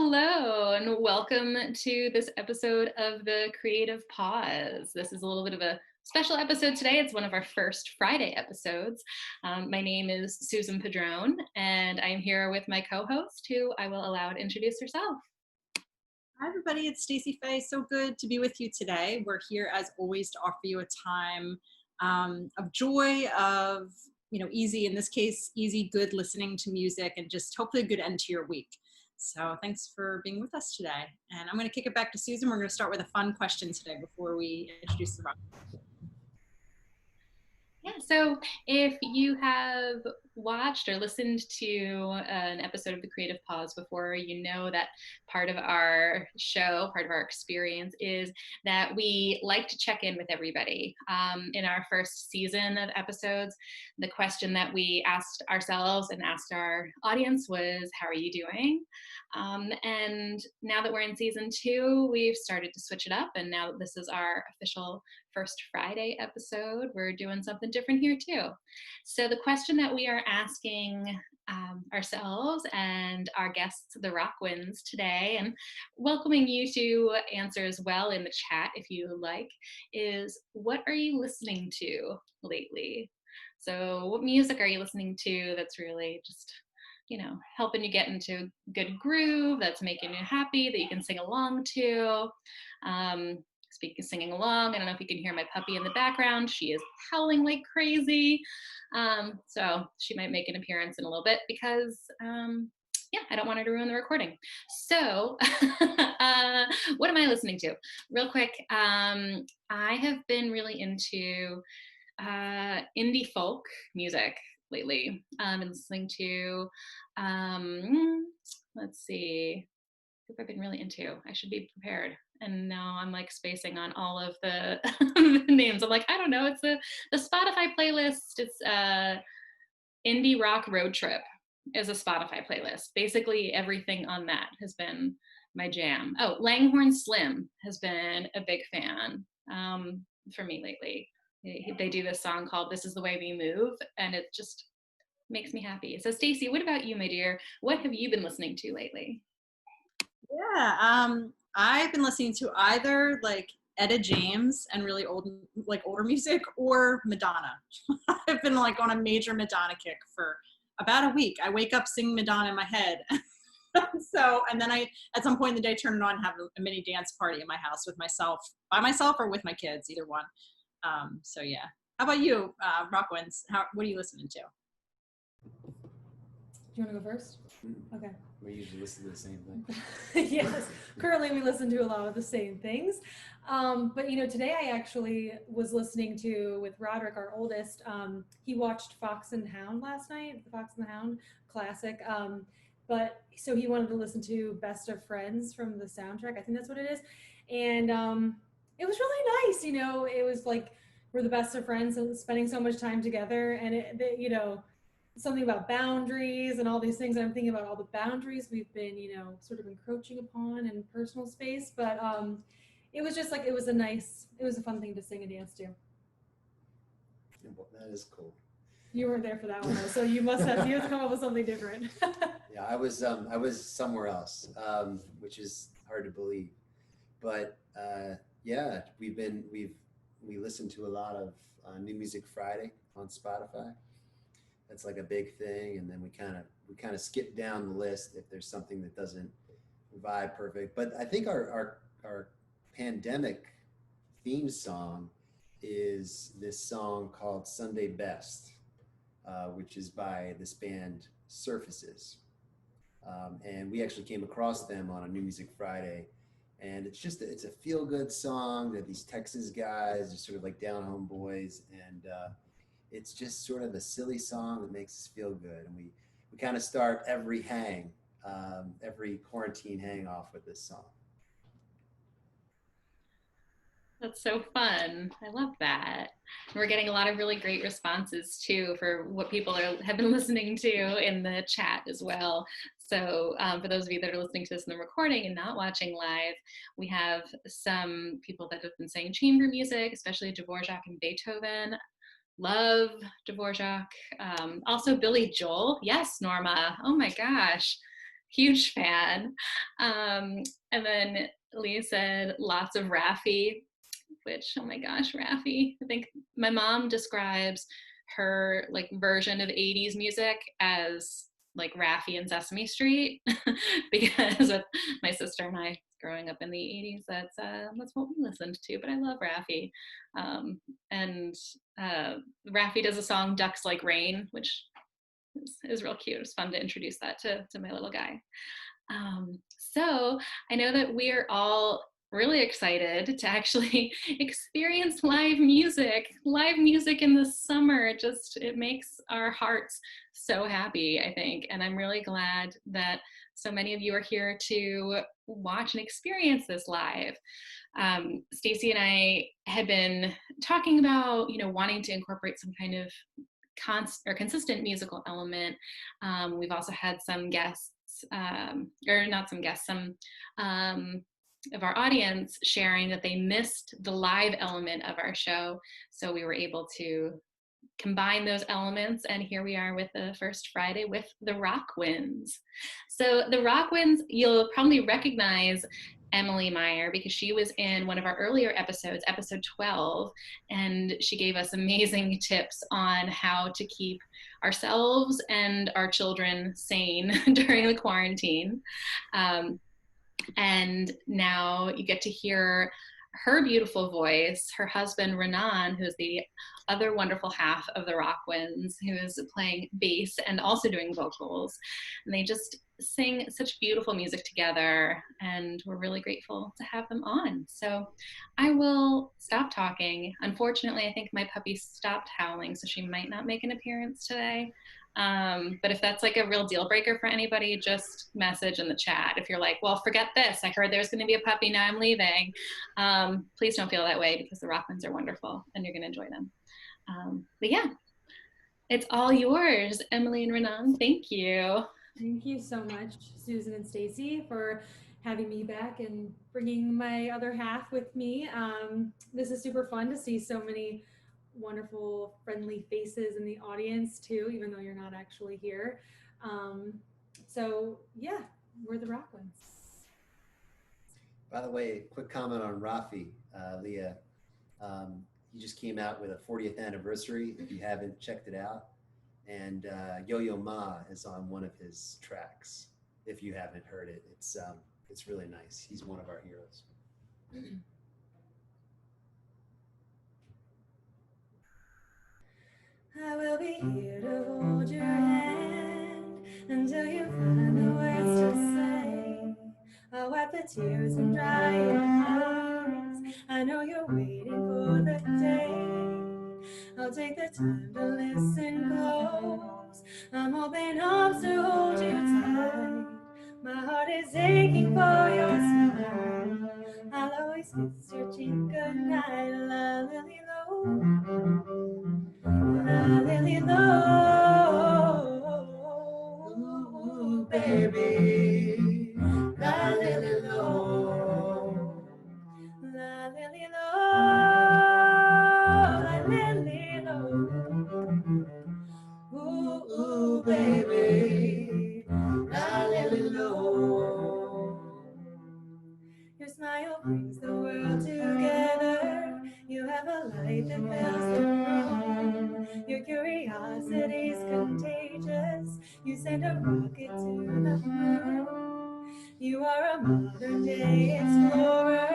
Hello, and welcome to this episode of the Creative Pause. This is a little bit of a special episode today. It's one of our first Friday episodes. My name is Susan Padrone, and I'm here with my co-host, who I will allow to introduce herself. Hi, everybody. It's Stacey Faye. So good to be with you today. We're here, as always, to offer you a time of joy, of easy, in this case, easy, good listening to music, and just hopefully a good end to your week. So thanks for being with us today. And I'm going to kick it back to Susan. We're going to start with a fun question today before we introduce the rock. Yeah, so if you have watched or listened to an episode of The Creative Pause before, you know that part of our show, part of our experience is that we like to check in with everybody. In our first season of episodes, the question that we asked ourselves and asked our audience was, how are you doing? And now that we're in season 2, we've started to switch it up. And now that this is our official first Friday episode, we're doing something different here too. So the question that we are asking ourselves and our guests, the Rockwins, today, and welcoming you to answer as well in the chat if you like, is what are you listening to lately? So what music are you listening to that's really just helping you get into a good groove, that's making you happy, that you can sing along to? Speaking of singing along, I don't know if you can hear my puppy in the background. She is howling like crazy. So she might make an appearance in a little bit because, I don't want her to ruin the recording. So what am I listening to? Real quick, I have been really into indie folk music lately. I've been listening to, let's see, what have I been really into? I should be prepared. And now I'm like spacing on all of the names. I'm like, I don't know. It's the Spotify playlist. It's Indie Rock Road Trip is a Spotify playlist. Basically everything on that has been my jam. Oh, Langhorne Slim has been a big fan for me lately. They do this song called This Is the Way We Move, and it just makes me happy. So Stacey, what about you, my dear? What have you been listening to lately? Yeah, I've been listening to either like Etta James and really older music, or Madonna. I've been like on a major Madonna kick for about a week. I wake up singing Madonna in my head. So, and then I, at some point in the day, turn it on and have a mini dance party in my house with myself, by myself or with my kids, either one. So yeah. How about you, Rockwins? What are you listening to? Do you want to go first? Okay. We usually listen to the same thing. Yes. Currently, we listen to a lot of the same things. But today I actually was listening to, with Roderick, our oldest. He watched Fox and Hound last night, the Fox and the Hound classic. But so he wanted to listen to Best of Friends from the soundtrack. I think that's what it is. And it was really nice. It was like we're the best of friends and spending so much time together. And something about boundaries and all these things. And I'm thinking about all the boundaries we've been, sort of encroaching upon in personal space. But it was just like, it was a fun thing to sing and dance to. Yeah, well, that is cool. You weren't there for that one, though, so you must have come up with something different. Yeah, I was somewhere else, which is hard to believe. But yeah, we listen to a lot of New Music Friday on Spotify. That's like a big thing, and then we kind of skip down the list if there's something that doesn't vibe perfect. But I think our pandemic theme song is this song called Sunday Best, which is by this band Surfaces. And we actually came across them on a New Music Friday, and it's a feel-good song. They're these Texas guys, they're sort of like down-home boys, and it's just sort of a silly song that makes us feel good. And we kind of start every quarantine hang off with this song. That's so fun. I love that. We're getting a lot of really great responses too for what people have been listening to in the chat as well. So for those of you that are listening to this in the recording and not watching live, we have some people that have been saying chamber music, especially Dvorak and Beethoven. Love Dvorak. Also Billy Joel. Yes, Norma. Oh my gosh. huge fan. And then Lee said lots of Raffi, which, oh my gosh, Raffi. I think my mom describes her like version of 80s music as like Raffi and Sesame Street because with my sister and I growing up in the 80s, that's what we listened to. But I love Raffi. And Raffi does a song Ducks Like Rain, which is real cute. It's fun to introduce that to my little guy. So I know that we are all really excited to actually experience live music in the summer. It makes our hearts so happy, I think. And I'm really glad that so many of you are here to watch and experience this live. Stacey and I had been talking about, wanting to incorporate some kind of consistent musical element. We've also had some guests, or not some guests, some of our audience sharing that they missed the live element of our show. So we were able to combine those elements, and here we are with the first Friday with the Rockwins. So the Rockwins, you'll probably recognize Emily Meyer because she was in one of our earlier episodes, episode 12, and she gave us amazing tips on how to keep ourselves and our children sane during the quarantine. And now you get to hear her beautiful voice, her husband Ranaan, who's the other wonderful half of the Rockwins, who is playing bass and also doing vocals. And they just sing such beautiful music together, and we're really grateful to have them on. So I will stop talking. Unfortunately, I think my puppy stopped howling, so she might not make an appearance today. But if that's like a real deal breaker for anybody, just message in the chat. If you're like, well, forget this, I heard there's going to be a puppy, now I'm leaving. Please don't feel that way, because the Rockwins are wonderful and you're going to enjoy them. But yeah, it's all yours, Emily and Ranaan. Thank you. Thank you so much, Susan and Stacey, for having me back and bringing my other half with me. This is super fun to see so many wonderful, friendly faces in the audience too, even though you're not actually here. So yeah, we're the Rockwins. By the way, quick comment on Rafi, Leah. He just came out with a 40th anniversary, if you haven't checked it out. And Yo-Yo Ma is on one of his tracks. If you haven't heard it, it's really nice. He's one of our heroes. I will be here to hold your hand until you find the words to say. I'll wipe the tears and dry your eyes. I know you're waiting for the day. I'll take the time to listen close. I'm open arms to hold you tight. My heart is aching for your smile. I'll always kiss your cheek goodnight, la lily low. La lily low, baby. La lily low. La lily low. La lily low. Ooh, baby. La lily low. Your smile brings the world together. You have a light that fills the room. Your curiosity's contagious. You send a rocket to the moon. You are a modern day explorer.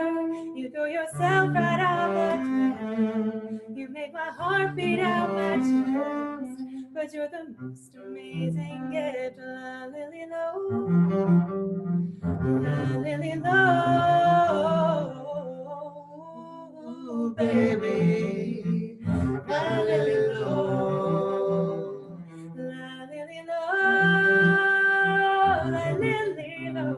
You throw yourself right out the train. You make my heart beat out my chest. But you're the most amazing gift, la lily low. La lily low, baby. La lily low. La lily low. La lily low.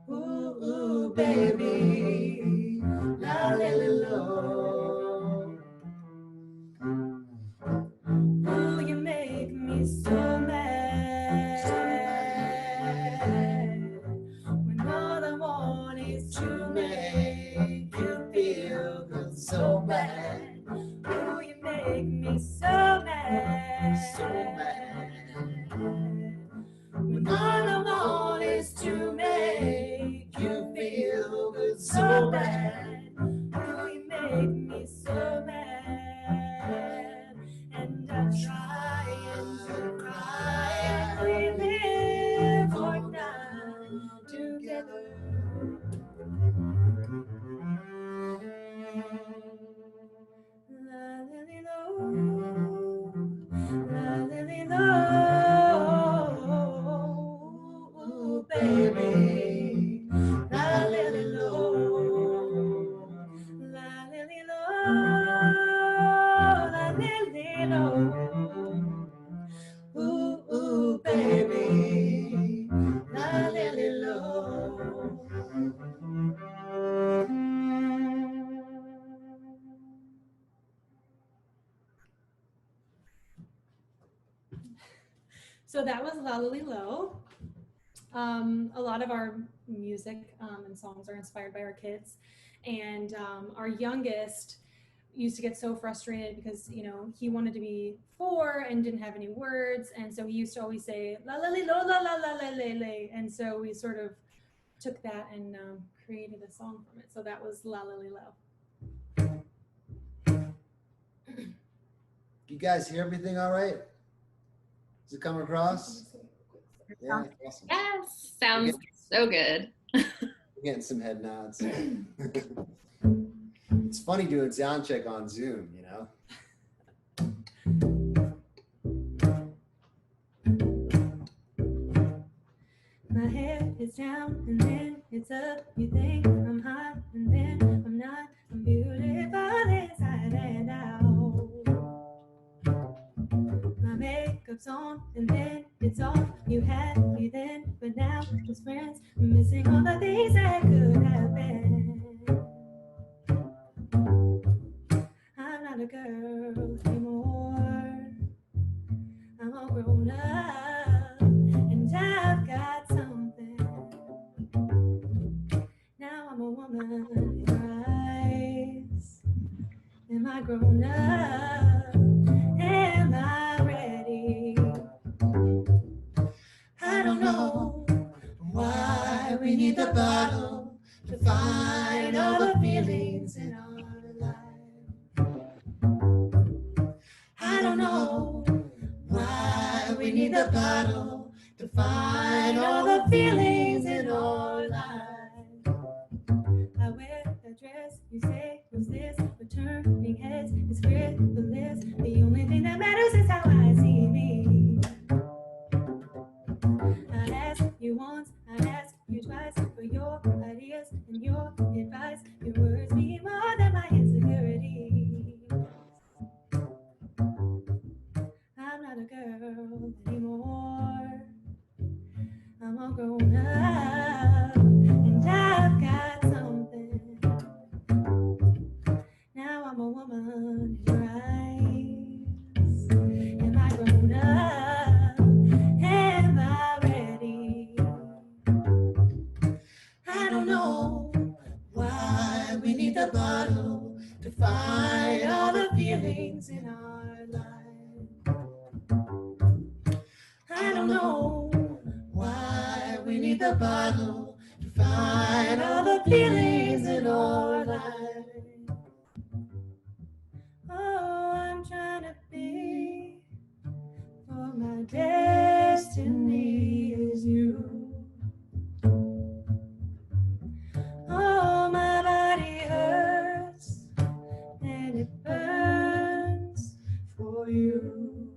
Ooh, baby. La lily low. Ooh, you make me so mad. So mad. When all I want is to make you feel good, so bad. Ooh, you make me so mad. So mad. When all ooh, baby. La lily low, la lily low, la lily low. Ooh, baby, la lily low. So that was La Lily Low. A lot of our music and songs are inspired by our kids, and our youngest used to get so frustrated because he wanted to be 4 and didn't have any words, and so he used to always say la la li lo la la la la la la, and so we sort of took that and created a song from it. So that was La Lily Low. You guys hear everything all right? Does it come across? Yeah, awesome. Yes, sounds so good. We're getting some head nods. It's funny doing sound check on Zoom, you know? My head is down and then it's up. You think I'm hot and then I'm not. I'm beautiful inside and out. My makeup's on and then it's off. You had me then, but now just friends. Missing all the things that could have been. I'm not a girl anymore. I'm all grown up and I've got something. Now I'm a woman in your eyes. Am I grown up? Am I ready? I don't know why we need the bottle to find all the feelings in our life. I don't know why we need the bottle to find all the feelings in our life. I wear a dress, you say, who's this? But turning heads is frivolous. The only thing that matters is how I see me. I asked you once, I asked you twice for your ideas and your advice. Your words mean more than my insecurities. I'm not a girl anymore. I'm all grown up and I've got something. Now I'm a woman in your eyes. Am I grown up? Am I ready? I don't know why we need the bottle to find all the feelings in our life. I don't know why we need the bottle to find all the feelings in our life. Oh, I'm trying to be, for my destiny is you. Oh, my body hurts and it burns for you.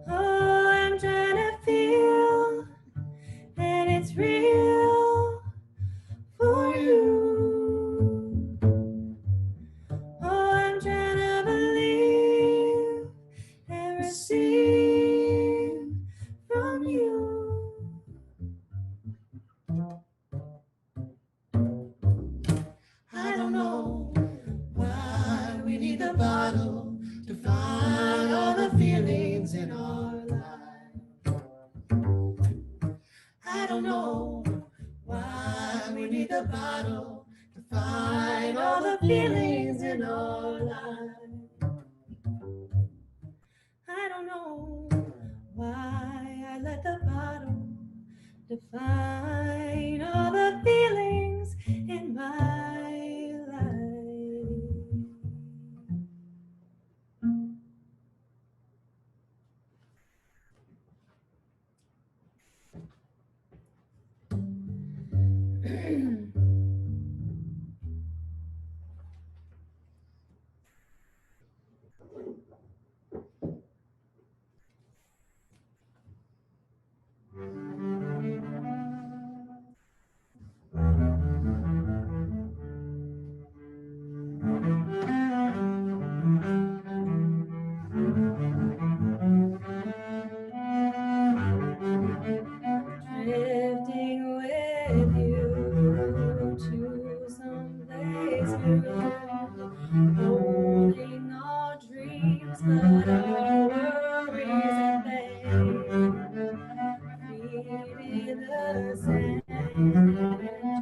Oh, I'm trying to feel that it's real for you. Oh, I'm trying to believe and receive from you. I don't know why we need the bottle to find all the feelings in our life. I don't know why we need the bottle to find all the feelings in our life. I don't know why I let the bottle define all the feelings in my life. in the sand,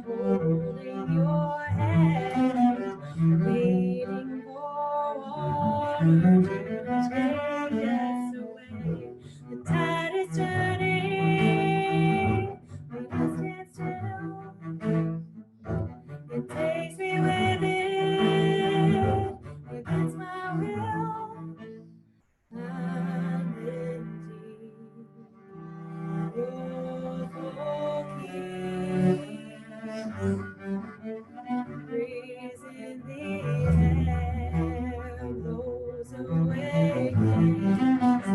holding your hand, waiting for water to take us away. The tide is turning, we must stand still. It takes me with it, against my will. I'm in deep water, breeze in the air blows away cares,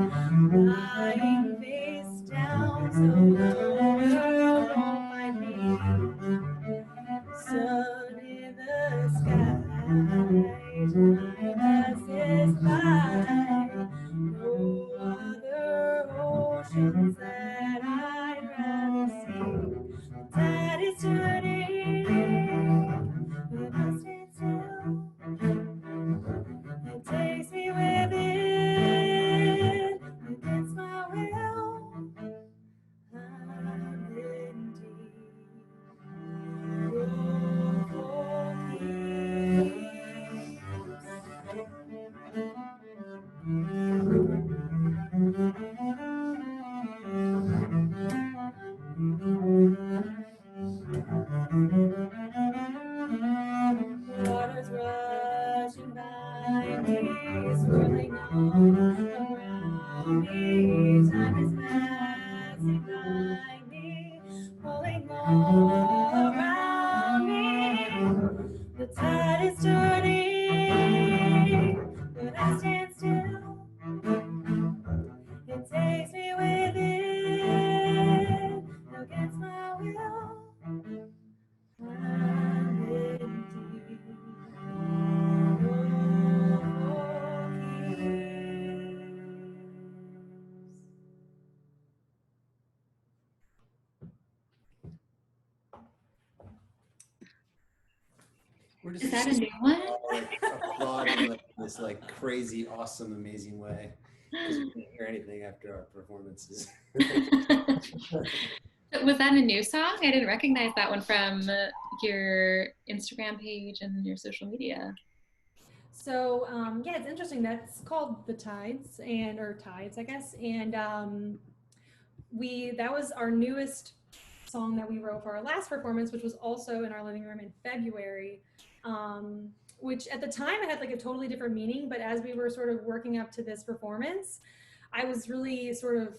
lying face down so the world won't find me. Sun in the sky, time passes by. No other oceans that I'd rather see. The tide is turning, but I stand still. It takes me with it, against my will. I'm in Water's rushing by me, swirling all around me. Time is passing by me, pulling all around me. The tide is turning, but I stand still. It takes me with it, against my will. I'm in deep We're Is just that a new one? like applauding like this like crazy, awesome, amazing way because we can't hear anything after our performances. Was that a new song? I didn't recognize that one from your Instagram page and your social media. So yeah, it's interesting. That's called The Tides or Tides, I guess. And that was our newest song that we wrote for our last performance, which was also in our living room in February. Which at the time it had like a totally different meaning, but as we were sort of working up to this performance, I was really sort of,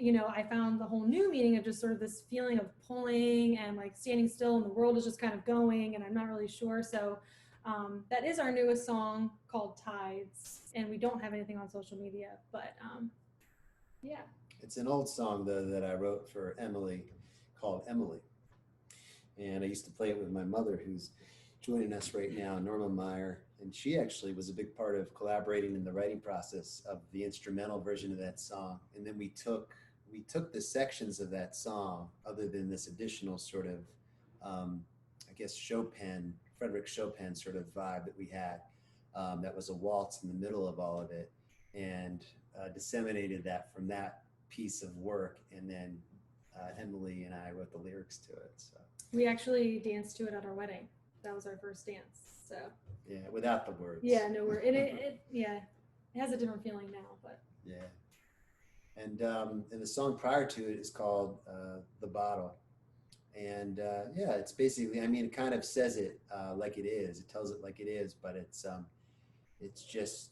I found the whole new meaning of just sort of this feeling of pulling and like standing still, and the world is just kind of going, and I'm not really sure. So that is our newest song called Tides, and we don't have anything on social media, but yeah. It's an old song though that I wrote for Emily called Emily. And I used to play it with my mother, who's joining us right now, Norma Meyer. And she actually was a big part of collaborating in the writing process of the instrumental version of that song. And then we took the sections of that song, other than this additional sort of, I guess, Frederick Chopin sort of vibe that we had. That was a waltz in the middle of all of it, and disseminated that from that piece of work. And then Emily and I wrote the lyrics to it. So We actually danced to it at our wedding. That was our first dance. So yeah, without the words. yeah, no, it has a different feeling now, but Yeah. And the song prior to it is called The Bottle. And yeah, it's basically, I mean, it kind of says it like it is. It tells it like it is, but it's just,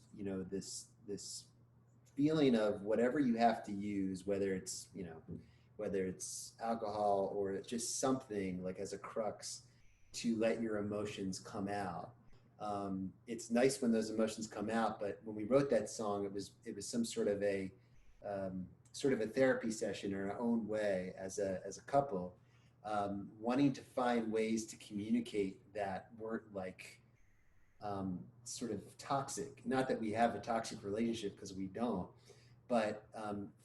this feeling of whatever you have to use, whether it's alcohol or it's just something like as a crux to let your emotions come out. It's nice when those emotions come out, but when we wrote that song, it was some sort of a therapy session in our own way as a couple, wanting to find ways to communicate that weren't like sort of toxic. Not that we have a toxic relationship, because we don't, but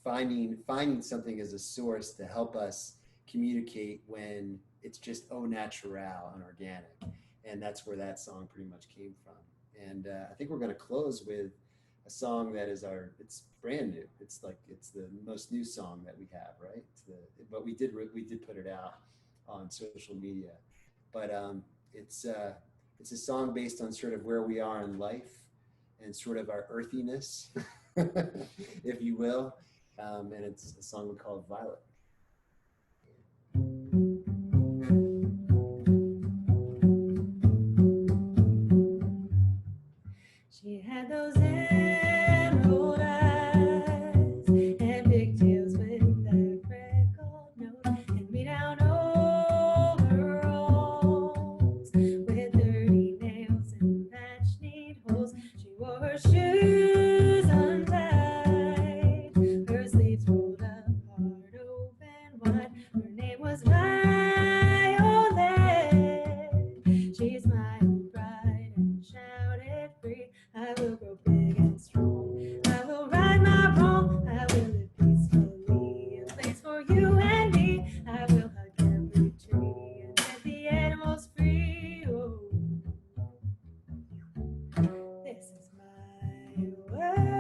finding something as a source to help us communicate when it's just au naturel and organic. And that's where that song pretty much came from. And I think we're going to close with a song that is it's brand new. It's the most new song that we have, right? But we did put it out on social media. But it's a song based on sort of where we are in life and sort of our earthiness, if you will. And it's a song we call Violet. She had those emerald eyes and pigtails with that freckled nose and me down overalls with dirty nails and match need holes. She wore her shoes untied, her sleeves rolled up hard open wide. Her name was Violet. She smiled bright and shouted free. I will grow big and strong. I will right my wrong. I will live peacefully. A place for you and me. I will hug every tree and set the animals free. Oh, this is my world.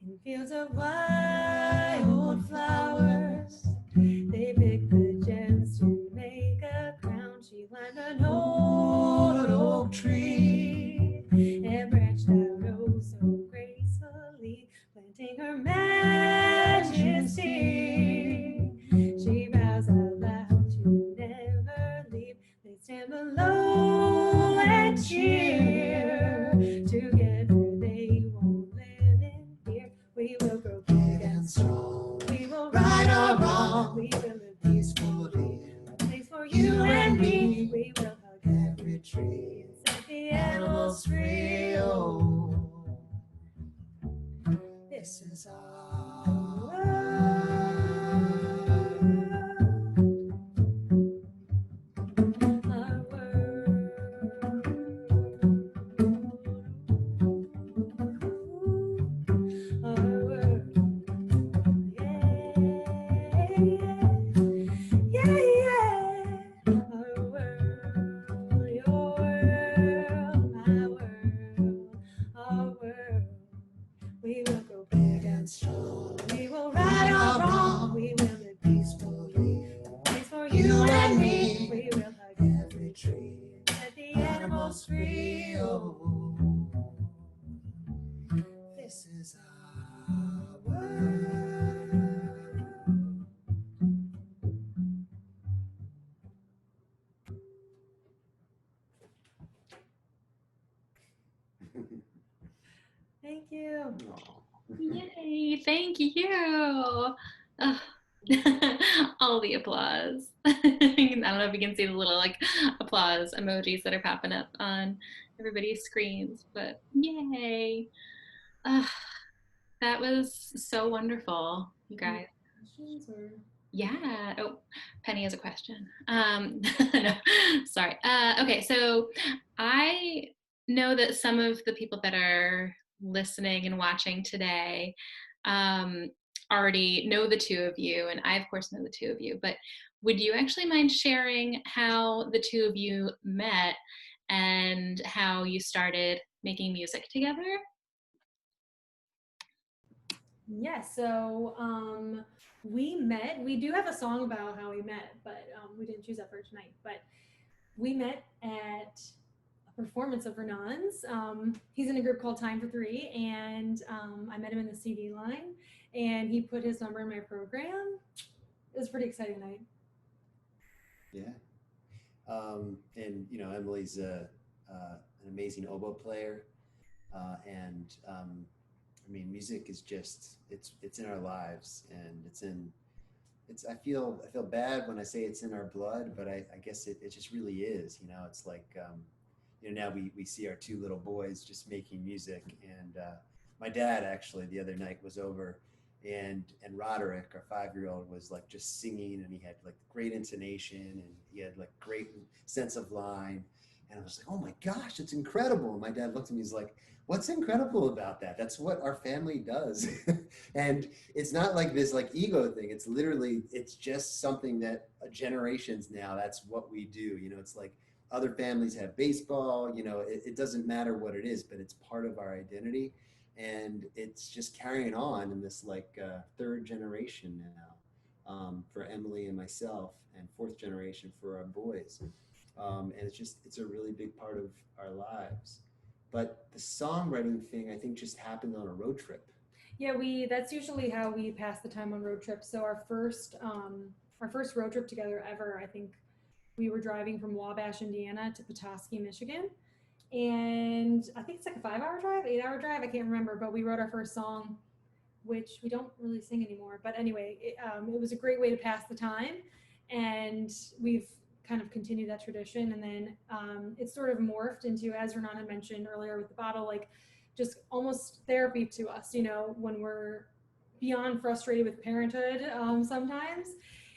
In fields of wild flowers, they pick the gems to make a crown. She climbed an old oak tree and branched out oh so gracefully, planting her majesty. She vows out loud to never leave. They stand below and cheer. Together they won't live in fear. We will grow big and strong. We will right our wrong. We will live peacefully. A place for you and me. We will hug every tree and set the animals free. Oh, this is our world. Our world. Our world. Yeah, yeah. Our world, your world, my world, our world. We will grow big and strong. We will right our wrong. We will live peacefully. A place for you and me. We will hug every tree and set the animals free. Oh, this is our world. Thank you. Yay, thank you. Ugh. All the applause. I don't know if you can see the little like applause emojis that are popping up on everybody's screens, but yay. That was so wonderful, you guys. Questions or Yeah. Oh, Penny has a question. No, sorry. Okay, so I know that some of the people that are listening and watching today already know the two of you, and I, of course, know the two of you. But would you actually mind sharing how the two of you met and how you started making music together? yeah, so we met. We do have a song about how we met, but we didn't choose that for tonight. But we met at a performance of Ranaan's. He's in a group called Time for Three, and I met him in the CD line, and he put his number in my program. It was a pretty exciting night. Yeah. And you know, Emily's an amazing oboe player, and I mean, music is just it's in our lives, and I feel bad when I say it's in our blood, but I guess it just really is. You know, it's like you know, now we see our two little boys just making music, and my dad actually the other night was over, and Roderick, our 5-year-old, was like just singing, and he had like great intonation, and he had like great sense of line, and I was like, oh my gosh, it's incredible. And my dad looked at me, he's like, what's incredible about that? That's what our family does. And it's not like this like ego thing. It's literally, it's just something that generations now, that's what we do. You know, it's like other families have baseball, you know, it doesn't matter what it is, but it's part of our identity. And it's just carrying on in this like third generation now, for Emily and myself, and fourth generation for our boys. And it's a really big part of our lives. But the songwriting thing, I think, just happened on a road trip. Yeah, that's usually how we pass the time on road trips. So our first road trip together ever, I think we were driving from Wabash, Indiana to Petoskey, Michigan. And I think it's like a 5-hour drive, 8-hour drive, I can't remember, but we wrote our first song, which we don't really sing anymore. But anyway, it was a great way to pass the time. And we've kind of continued that tradition. And then it's sort of morphed into, as Ranaan had mentioned earlier with the bottle, like just almost therapy to us, you know, when we're beyond frustrated with parenthood sometimes.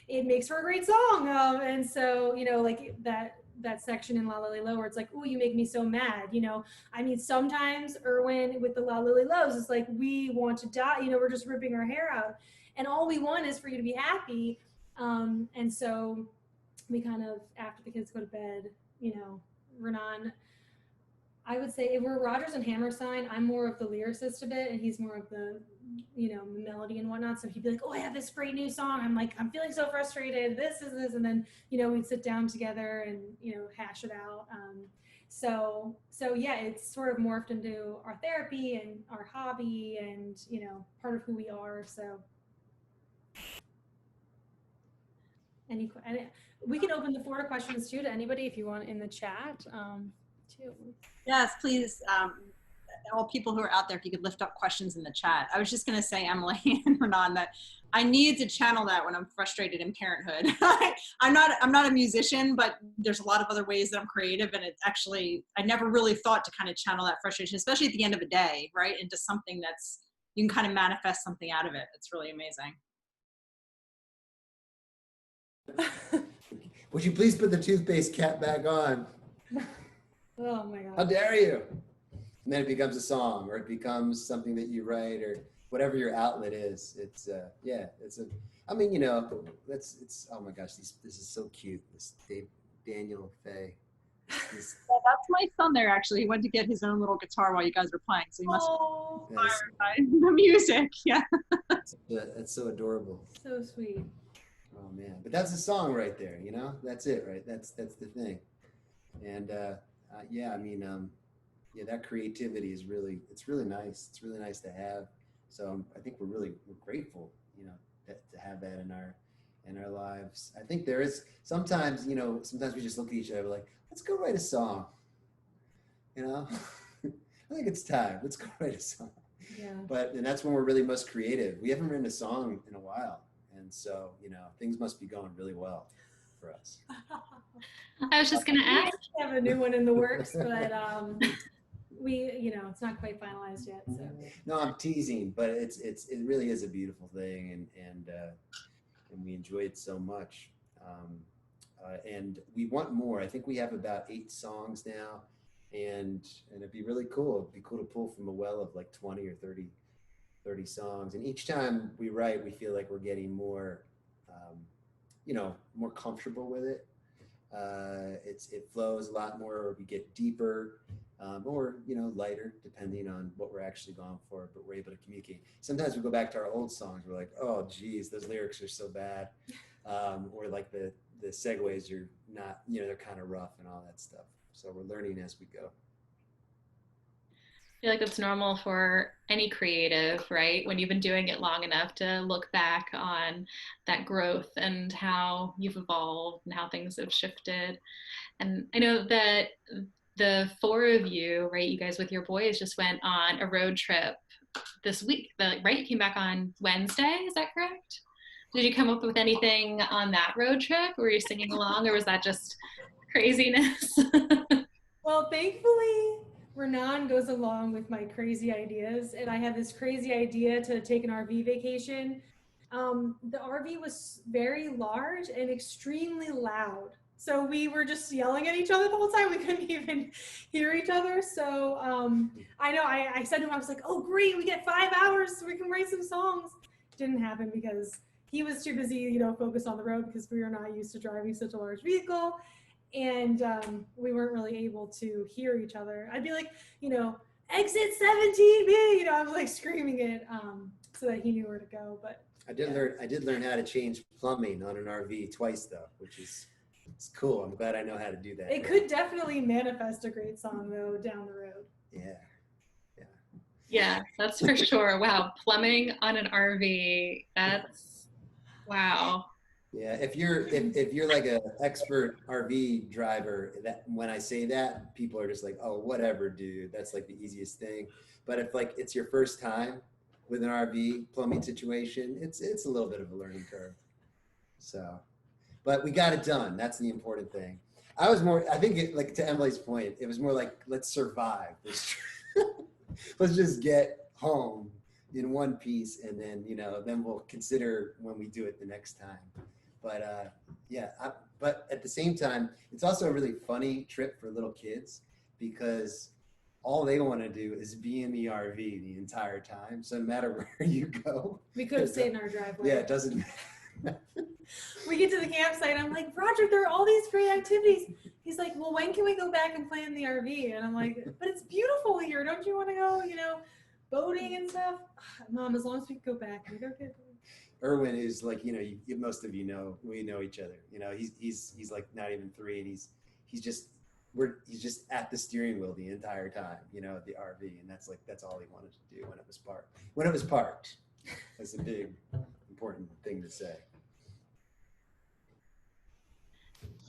It makes for a great song. And so, you know, like that section in La Lily Low where it's like, oh, you make me so mad, you know. I mean, sometimes Erwin with the La Lily Lows is like, we want to die, you know, we're just ripping our hair out. And all we want is for you to be happy. And so we kind of, after the kids go to bed, you know, Ranaan, I would say if we're Rodgers and Hammerstein, I'm more of the lyricist a bit, and he's more of the, you know, melody and whatnot. So he'd be like, "Oh, I have this great new song. I'm like, I'm feeling so frustrated. This is this," and then you know we'd sit down together and you know hash it out. So yeah, it's sort of morphed into our therapy and our hobby, and you know, part of who we are. So, we can open the floor to questions too to anybody if you want in the chat too. Yes, please. All people who are out there, if you could lift up questions in the chat. I was just going to say, Emily and Ranaan, that I need to channel that when I'm frustrated in parenthood. I'm not a musician, but there's a lot of other ways that I'm creative, and it's actually, I never really thought to kind of channel that frustration, especially at the end of a day, right, into something that's, you can kind of manifest something out of it. It's really amazing. Would you please put the toothpaste cap back on? Oh my God. How dare you? And then it becomes a song, or it becomes something that you write, or whatever your outlet is. It's yeah, it's a, I mean, you know, it's oh my gosh, this is so cute. This Daniel Faye. Yeah, that's my son there, actually. He went to get his own little guitar while you guys were playing, so he must be inspired by the music. Yeah. That's so adorable. So sweet. Oh man, but that's a song right there, you know. That's it, right? That's the thing. And yeah, I mean, yeah, that creativity is really, it's really nice. It's really nice to have. So I think we're grateful, you know, to have that in our lives. I think there is sometimes, you know, sometimes we just look at each other like, let's go write a song. You know, I think it's time. Let's go write a song. Yeah. And that's when we're really most creative. We haven't written a song in a while. And so, you know, things must be going really well for us. I was just going to ask. We have a new one in the works, but we, you know, it's not quite finalized yet. So. No, I'm teasing, but it really is a beautiful thing, and we enjoy it so much. And we want more. I think we have about 8 songs now, and it'd be really cool. It'd be cool to pull from a well of like 20 or 30 songs. And each time we write, we feel like we're getting more, you know, more comfortable with it. It flows a lot more, or we get deeper, or, you know, lighter, depending on what we're actually going for, but we're able to communicate. Sometimes we go back to our old songs, we're like, oh geez, those lyrics are so bad. Or like the segues are not, you know, they're kind of rough and all that stuff. So we're learning as we go. I feel like it's normal for any creative, right? When you've been doing it long enough to look back on that growth and how you've evolved and how things have shifted. And I know that the 4 of you, right, you guys with your boys just went on a road trip this week, right? You came back on Wednesday, is that correct? Did you come up with anything on that road trip? Were you singing along, or was that just craziness? Well, thankfully, Ranaan goes along with my crazy ideas, and I had this crazy idea to take an RV vacation. The RV was very large and extremely loud. So we were just yelling at each other the whole time. We couldn't even hear each other. So I know I said to him, I was like, oh, great, we get 5 hours so we can write some songs. Didn't happen because he was too busy, you know, focused on the road because we were not used to driving such a large vehicle. and we weren't really able to hear each other. I'd be like, exit 17B, I was like screaming it so that he knew where to go. But I did learn how to change plumbing on an RV twice though, which is it's cool. I'm glad I know how to do that. It could definitely manifest a great song though down the road. Yeah. Yeah, that's for sure. Wow, plumbing on an RV. That's wow. Yeah, if you're like an expert RV driver, that when I say that, people are just like, "Oh, whatever, dude. That's like the easiest thing." But if like it's your first time with an RV plumbing situation, it's a little bit of a learning curve. So, but we got it done. That's the important thing. I think like to Emily's point, it was more like, let's survive this. Let's just get home in one piece, and then then we'll consider when we do it the next time. But but at the same time, it's also a really funny trip for little kids because all they want to do is be in the RV the entire time. So no matter where you go, We could have stayed in our driveway. yeah, it doesn't. We get to the campsite. I'm like, Roger, there are all these great activities. He's like, well, when can we go back and play in the RV? And I'm like, but it's beautiful here. Don't you want to go, boating and stuff? Mom, as long as we can go back. I'm like, okay. Erwin is like, most of we know each other. He's like not even 3, and he's just at the steering wheel the entire time, at the RV, and that's all he wanted to do when it was parked. When it was parked, that's a big important thing to say.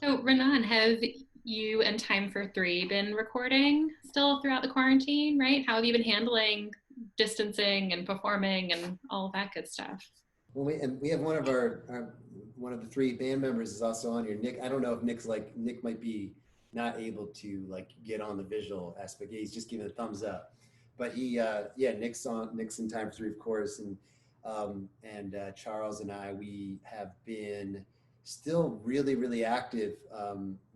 So Ranaan, have you and Time for Three been recording still throughout the quarantine, right? How have you been handling distancing and performing and all of that good stuff? Well, we have one of one of the 3 band members is also on here. Nick, I don't know if Nick might be not able to get on the visual aspect. Yeah, he's just giving a thumbs up. But Nick's in Time for Three, of course, and Charles and I, we have been still really, really active.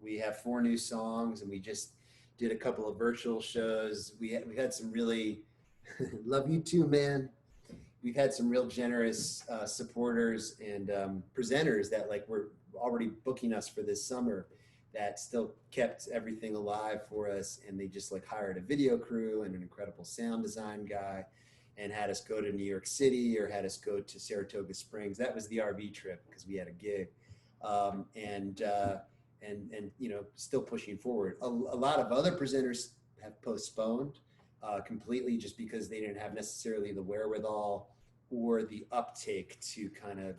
We have 4 new songs, and we just did a couple of virtual shows. We had some really love you too, man. We've had some real generous supporters and presenters that were already booking us for this summer that still kept everything alive for us, and they just hired a video crew and an incredible sound design guy and had us go to New York City or had us go to Saratoga Springs. That was the RV trip because we had a gig. And still pushing forward. A lot of other presenters have postponed completely just because they didn't have necessarily the wherewithal or the uptake to kind of,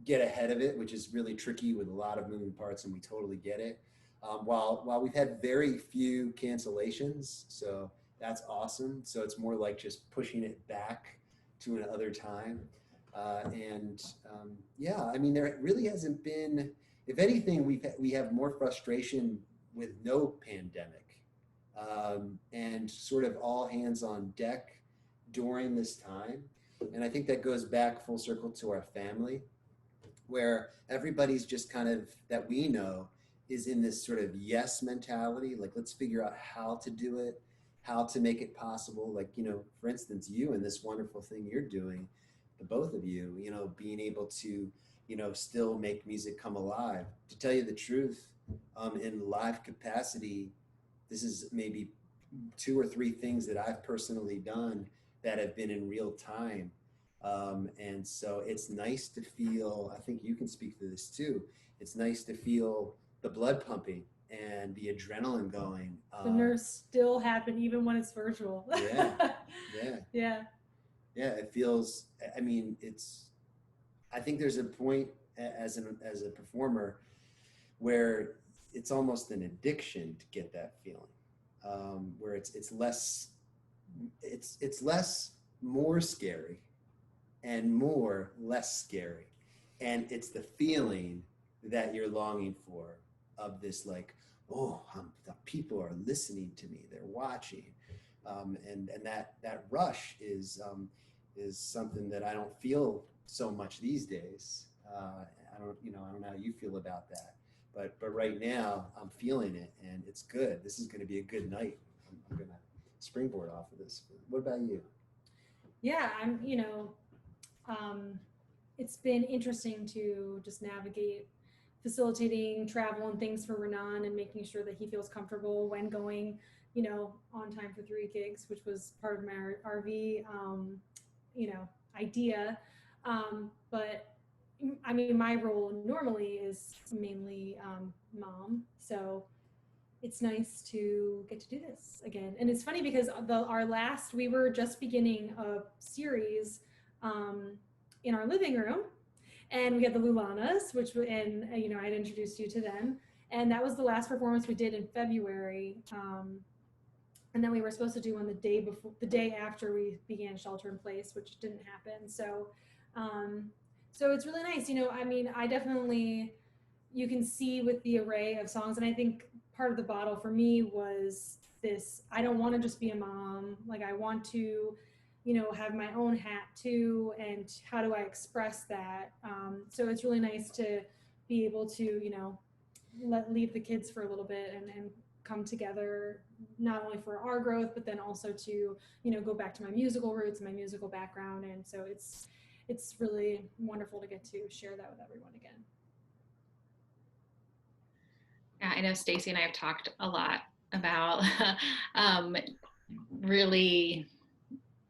get ahead of it, which is really tricky with a lot of moving parts, and we totally get it. While we've had very few cancellations, so that's awesome. So it's more like just pushing it back to another time. There really hasn't been, if anything, we have more frustration with no pandemic and sort of all hands on deck during this time. And I think that goes back full circle to our family, where everybody's just kind of, that we know, is in this sort of yes mentality, let's figure out how to do it, how to make it possible. For instance, you and this wonderful thing you're doing, the both of you, being able to, still make music come alive. To tell you the truth, in live capacity, this is maybe 2 or 3 things that I've personally done that have been in real time. And so it's nice to feel, I think you can speak to this too, it's nice to feel the blood pumping and the adrenaline going. The nerves still happen even when it's virtual. Yeah, it feels, I think there's a point as a performer where it's almost an addiction to get that feeling, where it's less more scary and more less scary, and it's the feeling that you're longing for, of this the people are listening to me, they're watching, and that rush is something that I don't feel so much these days. I don't know how you feel about that, but right now I'm feeling it, and it's good. This is going to be a good night. I'm going to springboard off of this. What about you? Yeah, it's been interesting to just navigate facilitating travel and things for Ranaan and making sure that he feels comfortable when going, on time for 3 gigs, which was part of my RV, idea. But I mean, my role normally is mainly mom. So it's nice to get to do this again. And it's funny because we were just beginning a series in our living room, and we had the Lulanas, I'd introduced you to them, and that was the last performance we did in February. And then we were supposed to do one the day after we began shelter in place, which didn't happen. So it's really nice. I mean, I definitely, you can see with the array of songs, and I think part of the bottle for me was this, I don't want to just be a mom. Like, I want to, have my own hat too, and how do I express that? So it's really nice to be able to, leave the kids for a little bit and come together, not only for our growth, but then also to, go back to my musical roots, my musical background. And so it's really wonderful to get to share that with everyone again. Yeah, I know Stacey and I have talked a lot about really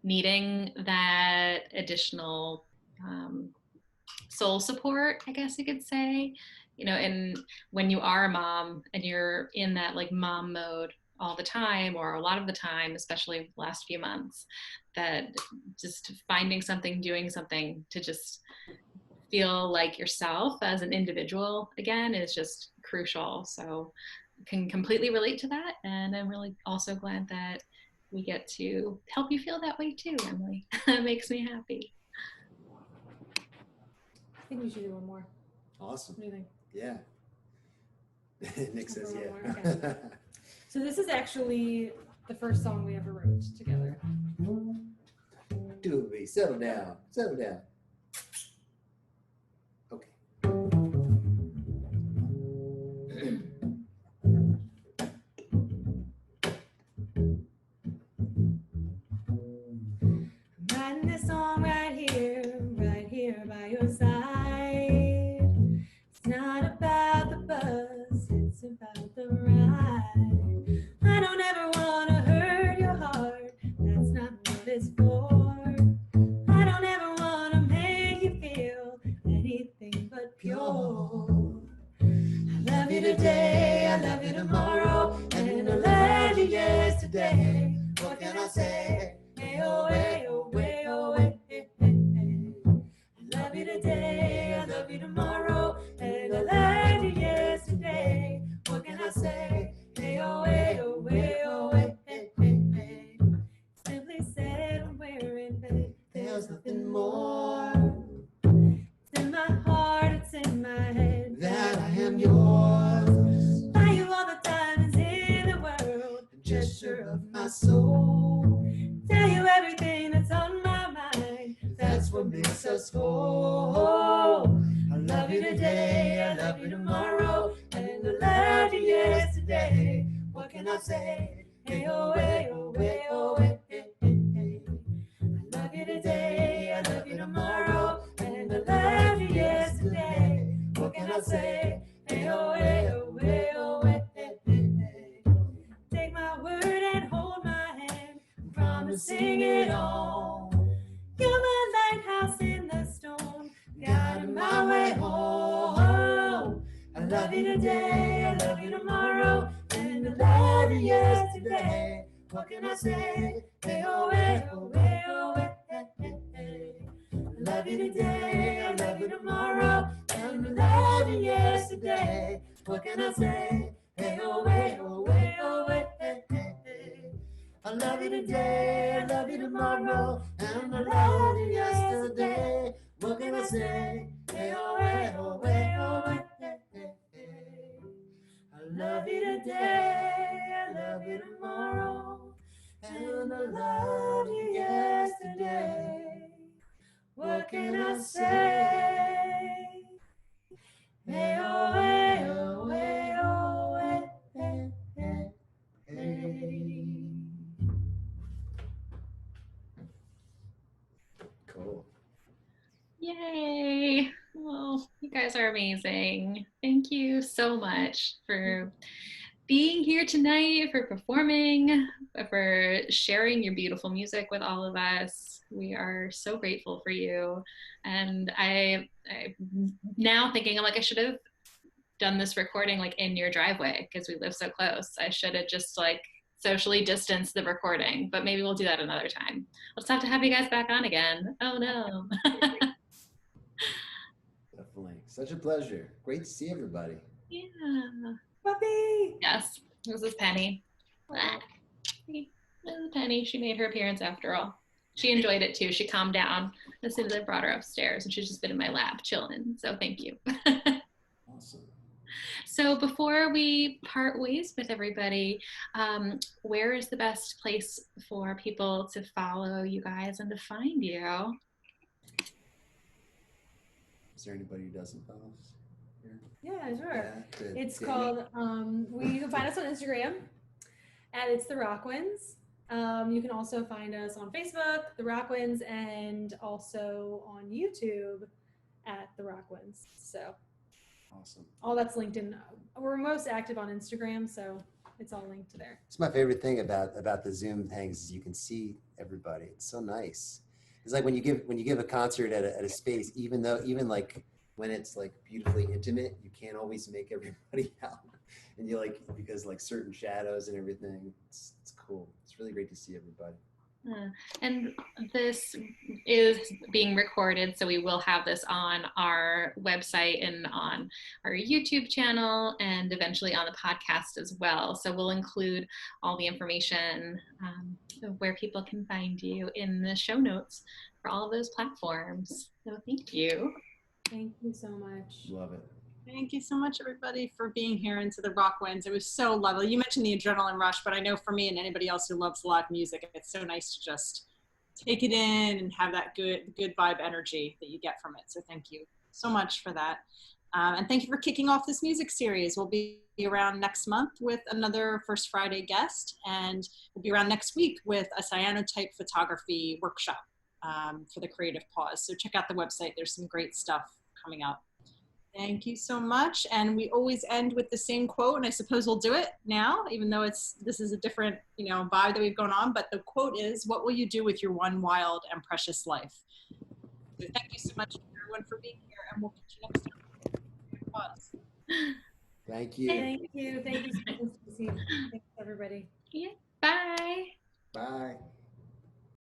needing that additional soul support, I guess you could say. And when you are a mom and you're in that like mom mode all the time, or a lot of the time, especially the last few months, that just finding something, doing something to just feel like yourself as an individual again is just crucial. So can completely relate to that, and I'm really also glad that we get to help you feel that way too, Emily. That makes me happy. I think we should do one more. Awesome. What do you think? Yeah. Nick says yeah. Okay. So this is actually the first song we ever wrote together. Doobie, settle down, settle down. Okay. Writing this song right here by your side. It's not about the buzz, it's about the ride. I don't ever want to hurt your heart, that's not what it's for. I don't ever want to make you feel anything but pure. I love you today, I love you tomorrow, and I loved you yesterday. What can I say? Hey, oh, hey, oh, hey, oh, hey, hey, hey, hey. I love you today, I love you tomorrow, and I loved you yesterday. What can I say? Hey, oh, hey, oh, hey, oh, hey, hey, hey, hey. Simply said I'm wearing, babe, there's nothing more. It's in my heart, it's in my head that I am yours. Buy you all the diamonds in the world, a gesture of my soul. Tell you everything that's on my mind, that's what makes us whole. I love you today, I love you tomorrow, and I love you yesterday. What can I say? Hey, oh, hey, oh, hey, oh, hey, hey, hey, hey. I love you today, I love you tomorrow, and I love you yesterday. What can I say? Hey, oh, hey, oh, hey, oh, hey, hey, hey, hey. Take my word and hold my hand, promising it all. You're my lighthouse in the storm, guiding my way home. I love you today, I love you tomorrow, and I love you yesterday. What can I say? Hey, oh, hey, oh, hey, oh, hey, hey, hey, hey. I love you today, I love you tomorrow, and I love you yesterday. What can I say? Hey, oh, hey, oh, hey, oh, hey, hey, hey, hey. I love you today, I love you tomorrow, and I love you yesterday. What can I say? Hey, oh, hey, oh, hey, oh, hey, hey, hey, hey. I love you today, I love you tomorrow, and I love you yesterday. What can I say? Hey, oh, hey, oh, hey, oh, hey, hey, hey, hey. Cool. Yay. Oh, guys are amazing. Thank you so much for being here tonight, for performing, for sharing your beautiful music with all of us. We are so grateful for you. And I now thinking, I'm like, I should have done this recording like in your driveway because we live so close. I should have just like socially distanced the recording, but maybe we'll do that another time. Let's have to have you guys back on again. Oh no. Definitely. Such a pleasure. Great to see everybody. Yeah. Puppy. Yes. This is Penny. Oh. This is Penny. She made her appearance after all. She enjoyed it too. She calmed down as soon as I brought her upstairs, and she's just been in my lap chilling. So thank you. Awesome. So before we part ways with everybody, where is the best place for people to follow you guys and to find you? Is there anybody who doesn't follow us here? Yeah, sure. Yeah, It's Danny. called, you can find us on Instagram at It's the Rockwins. You can also find us on Facebook, The Rockwins, and also on YouTube at The Rockwins. So Awesome. all that's linked in. We're most active on Instagram, so it's all linked there. It's my favorite thing about the Zoom things is you can see everybody. It's so nice. It's like when you give a concert at a space, even like when it's like beautifully intimate, you can't always make everybody out, and you like because like certain shadows and everything. It's cool. It's really great to see everybody. And this is being recorded, so we will have this on our website and on our YouTube channel and eventually on the podcast as well. So we'll include all the information of where people can find you in the show notes for all of those platforms. So thank you. Thank you so much. Love it. Thank you so much, everybody, for being here into the Rockwinds. It was so lovely. You mentioned the adrenaline rush, but I know for me and anybody else who loves live music, it's so nice to just take it in and have that good vibe energy that you get from it. So thank you so much for that. And thank you for kicking off this music series. We'll be around next month with another First Friday guest, and we'll be around next week with a cyanotype photography workshop for the Creative Pause. So check out the website. There's some great stuff coming up. Thank you so much. And we always end with the same quote, and I suppose we'll do it now, even though this is a different, vibe that we've gone on. But the quote is, "What will you do with your one wild and precious life?" So thank you so much, everyone, for being here, and we'll catch you next time. Pause. Thank you. Thank you. Thank you, Stacey. Thanks, everybody. Yeah. Bye. Bye.